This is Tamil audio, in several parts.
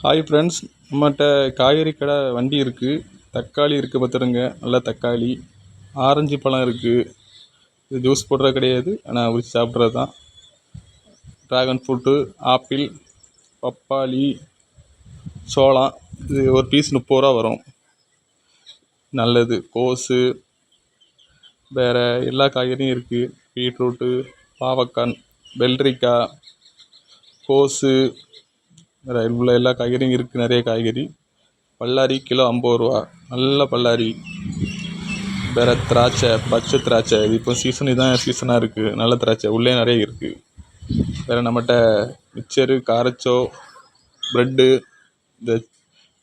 ஹாய் ஃப்ரெண்ட்ஸ், நம்மகிட்ட காய்கறி கடை வண்டி இருக்குது. தக்காளி இருக்குது பார்த்துருங்க, நல்லா தக்காளி. ஆரஞ்சு பழம் இருக்குது. இது ஜூஸ் போடுறது கிடையாது, ஆனால் உரிச்சு சாப்பிட்றது தான். ட்ராகன் ஃப்ரூட்டு, ஆப்பிள், பப்பாளி, சோளம். இது ஒரு பீஸ் 30 ரூபா வரும். நல்லது. கோஸு, வேறு எல்லா காய்கறியும் இருக்குது. பீட்ரூட்டு, பாவக்காய், வெள்ளரிக்காய், கோஸு, வேறு உள்ள எல்லா காய்கறியும் இருக்குது. நிறைய காய்கறி. பல்லாரி கிலோ 50 ரூபா, நல்ல பல்லாரி. வேறு திராட்சை, பச்சை திராட்சை. இது இப்போ சீசன், இதுதான் சீசனாக இருக்குது. நல்ல திராட்சை உள்ளே நிறைய இருக்குது. வேறு நம்மகிட்ட மிக்சரு, காரச்சோ, ப்ரெட்டு, இந்த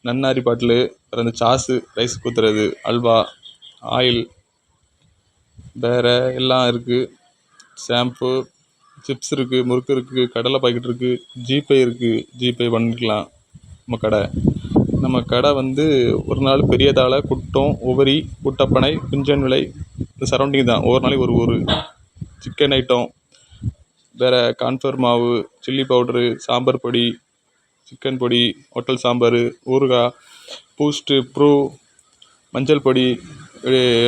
நன்னாரி பாட்டிலு, வேறு இந்த சாஸு, ரைஸ் ஊற்றுறது, அல்வா, ஆயில், வேறு எல்லாம் இருக்குது. ஷாம்பு, சிப்ஸ் இருக்குது, முறுக்கு இருக்குது, கடலை பாக்கெட் இருக்குது, ஜிபே இருக்குது. ஜிபே பண்ணிக்கலாம். நம்ம கடை வந்து ஒரு நாள் பெரியதால, குட்டம், உவரி, குட்டப்பனை, குஞ்சன் விலை, இந்த சரௌண்டிங் தான். ஒவ்வொரு நாளைக்கு ஒரு சிக்கன் ஐட்டம், வேறு கார்ன்ஃப்ளவர் மாவு, சில்லி பவுட்ரு, சாம்பார் பொடி, சிக்கன் பொடி, ஹோட்டல் சாம்பார், ஊறுகாய், பூஸ்ட்டு, ப்ரூ, மஞ்சள் பொடி,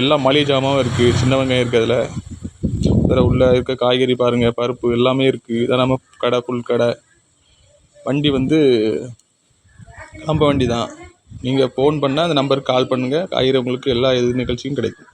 எல்லாம் மளிகை ஜாமாவும் இருக்குது. சின்ன வெங்காயம் இருக்குது அதில். வேறு உள்ளே இருக்க காய்கறி பாருங்கள், பருப்பு எல்லாமே இருக்குது. இதான் நம்ம கடை, ஃபுல் கடை. வண்டி வந்து நம்ம வண்டி தான். நீங்கள் ஃபோன் பண்ணால் அந்த நம்பருக்கு கால் பண்ணுங்கள். காய்கறி உங்களுக்கு எல்லா நிகழ்ச்சியும் கிடைக்கும்.